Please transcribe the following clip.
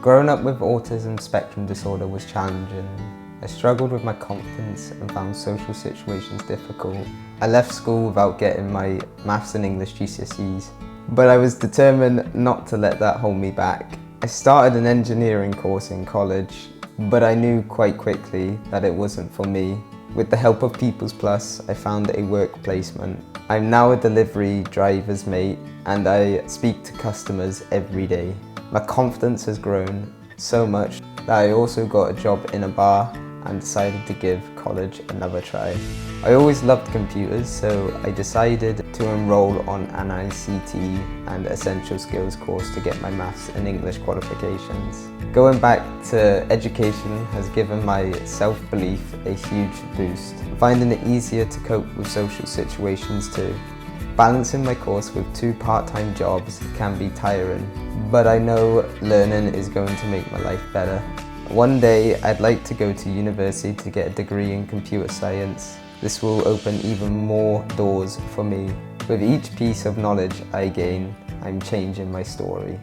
Growing up with autism spectrum disorder was challenging. I struggled with my confidence and found social situations difficult. I left school without getting my maths and English GCSEs, but I was determined not to let that hold me back. I started an engineering course in college, but I knew quite quickly that it wasn't for me. With the help of People's Plus, I found a work placement. I'm now a delivery driver's mate and I speak to customers every day. My confidence has grown so much that I also got a job in a bar and decided to give college another try. I always loved computers, so I decided to enroll on an ICT and Essential Skills course to get my maths and English qualifications. Going back to education has given my self-belief a huge boost. Finding it easier to cope with social situations too. Balancing my course with 2 part-time jobs can be tiring, but I know learning is going to make my life better. One day I'd like to go to university to get a degree in computer science. This will open even more doors for me. With each piece of knowledge I gain, I'm changing my story.